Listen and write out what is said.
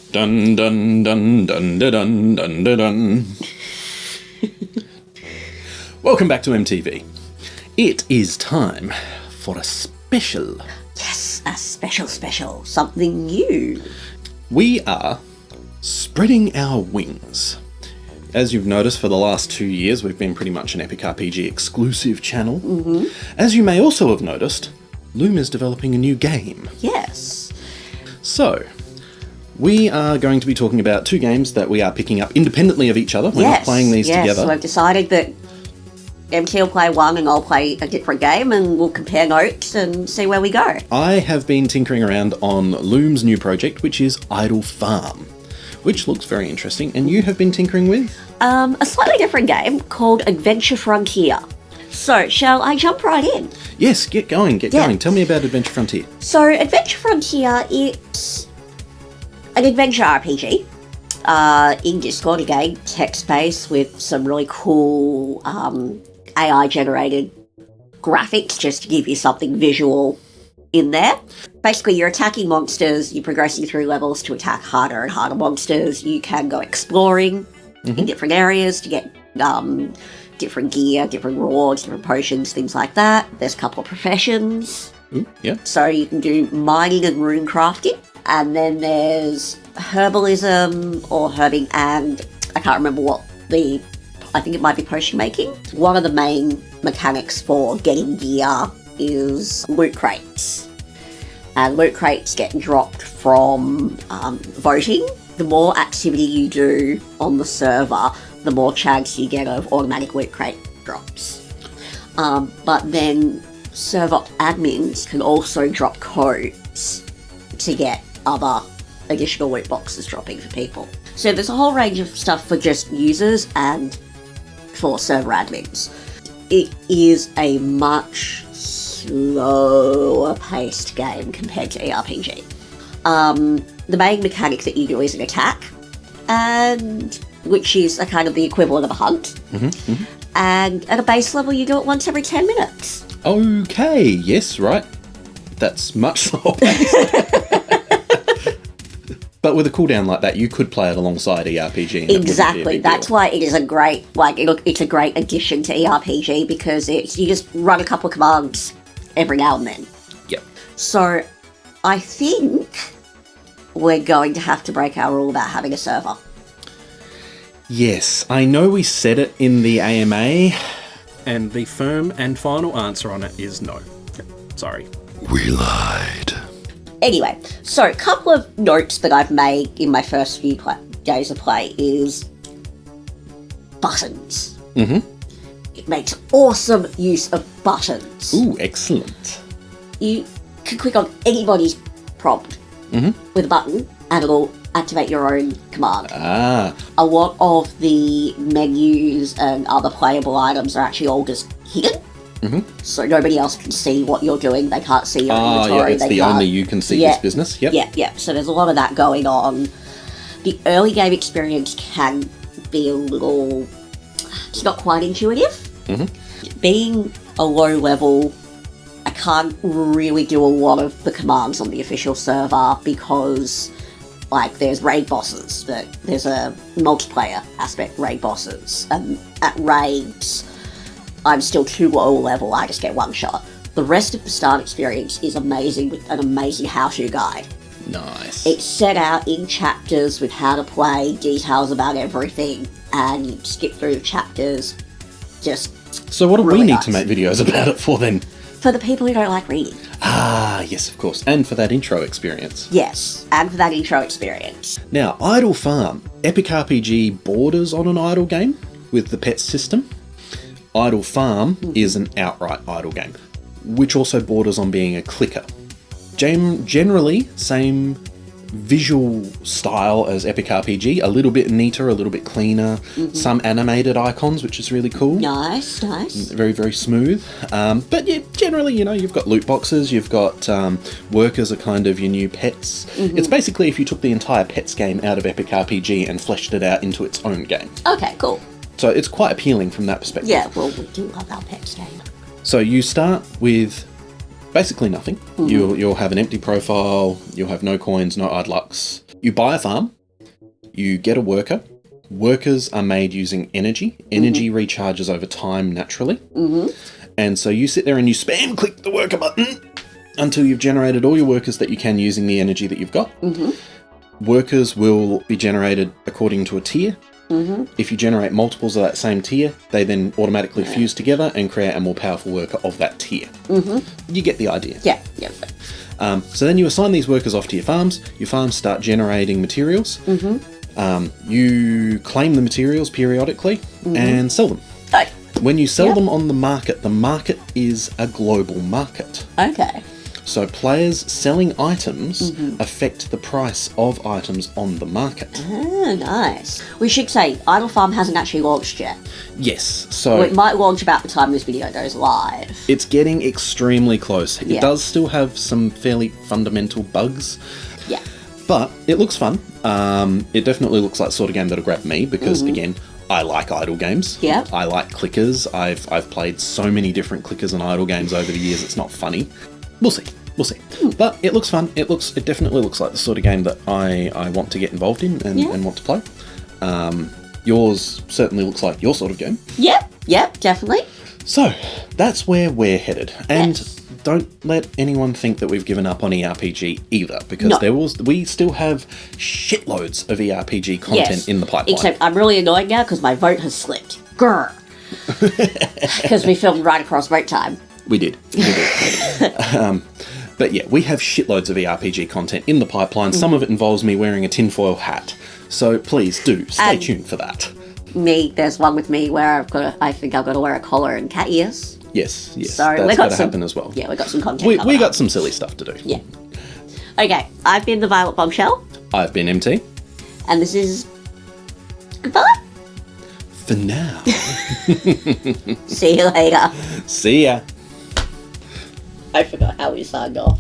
Dun dun dun dun dun dun dun dun dun. Welcome back to Em Tee Vee. It is time for a special. Yes, a special, something new. We are spreading our wings. As you've noticed, for the last 2 years, we've been pretty much an ERPG exclusive channel. Mm-hmm. As you may also have noticed, Loom is developing a new game. Yes. So, we are going to be talking about 2 games that we are picking up independently of each other. We're not playing these together. So I've decided that MT will play one and I'll play a different game and we'll compare notes and see where we go. I have been tinkering around on Loom's new project, which is Idle Farm, which looks very interesting. And you have been tinkering with? A slightly different game called Adventure Frontier. So, shall I jump right in? Yes, get going. Tell me about Adventure Frontier. So, Adventure Frontier, it's an adventure RPG. In Discord again, text-based with some really cool AI-generated graphics just to give you something visual in there. Basically, you're attacking monsters, you're progressing through levels to attack harder and harder monsters. You can go exploring in different areas to get different gear, different rewards, different potions, things like that. There's a couple of professions. Ooh, yeah. So you can do mining and rune crafting. And then there's herbalism or herbing, and I can't remember I think it might be potion making. One of the main mechanics for getting gear is loot crates. And loot crates get dropped from voting. The more activity you do on the server, the more chance you get of automatic loot crate drops. But then server admins can also drop codes to get other additional loot boxes dropping for people. So there's a whole range of stuff for just users and for server admins. It is a much slower paced game compared to ERPG. The main mechanic that you do is an attack, and which is a kind of the equivalent of a hunt. And at a base level you do it once every 10 minutes. Okay, yes, right. That's much slower paced. But with a cooldown like that, you could play it alongside ERPG. Exactly. That's why it is a great, it's a great addition to ERPG because you just run a couple of commands every now and then. Yep. So I think we're going to have to break our rule about having a server. Yes, I know we said it in the AMA, and the firm and final answer on it is no. Sorry. We lied. Anyway, so a couple of notes that I've made in my first few days of play is buttons. It makes awesome use of buttons. Ooh, excellent. You can click on anybody's prompt with a button and it'll activate your own command. A lot of the menus and other playable items are actually all just hidden. So nobody else can see what you're doing. They can't see your inventory. Yeah, it's only you can see this business. Yep. Yeah. So there's a lot of that going on. The early game experience can be a little... It's not quite intuitive. Being a low level, I can't really do a lot of the commands on the official server because, there's raid bosses. There's a multiplayer aspect, raid bosses. And at raids, I'm still too low level, I just get one shot. The rest of the start experience is amazing with an amazing how-to guide. Nice. It's set out in chapters with how to play, details about everything, and you skip through the chapters. So what do we need to make videos about it for then? For the people who don't like reading. Yes, of course. And for that intro experience. Yes, and for that intro experience. Now, Idle Farm. Epic RPG borders on an idle game with the pet system. Idle Farm is an outright idle game, which also borders on being a clicker. Generally, same visual style as Epic RPG, a little bit neater, a little bit cleaner, some animated icons, which is really cool. Nice. Very, very smooth. But yeah, generally, you've got loot boxes, you've got workers are kind of your new pets. It's basically if you took the entire pets game out of Epic RPG and fleshed it out into its own game. Okay, cool. So it's quite appealing from that perspective. Yeah, well, we do love our pets game. So you start with basically nothing. You'll have an empty profile, you'll have no coins, no idlux. You buy a farm, You get a worker. Workers are made using energy. Energy recharges over time naturally. And so you sit there and you spam click the worker button until you've generated all your workers that you can using the energy that you've got. Workers will be generated according to a tier. If you generate multiples of that same tier, they then automatically fuse together and create a more powerful worker of that tier. You get the idea. Yeah. So then you assign these workers off to your farms. Your farms start generating materials. You claim the materials periodically and sell them. Okay. When you sell them on the market is a global market. Okay. So players selling items affect the price of items on the market. Oh, nice. We should say Idle Farm hasn't actually launched yet. Yes, so Well, it might launch about the time this video goes live. it's getting extremely close. It Yeah. does still have some fairly fundamental bugs, Yeah. but it looks fun. It definitely looks like the sort of game that'll grab me because, again, I like idle games. Yeah. I like clickers. I've played so many different clickers and idle games over the years. It's not funny. We'll see. But it looks fun. It definitely looks like the sort of game that I want to get involved in and want to play. Yours certainly looks like your sort of game. Yep, definitely. So that's where we're headed. And Yes. don't let anyone think that we've given up on ERPG either, because we still have shitloads of ERPG content in the pipeline. Except I'm really annoyed now because my vote has slipped. Grr. Because we filmed right across break time. We did. But yeah, we have shitloads of ERPG content in the pipeline. Some of it involves me wearing a tinfoil hat. So please do stay tuned for that. There's one with me where I think I've got to wear a collar and cat ears. Yes, So that's got to happen as well. Yeah, we got some content. We got some silly stuff to do. Yeah. Okay, I've been the Violet Bombshell, I've been MT. and this is goodbye. For now. See you later. See ya. I forgot how we signed off.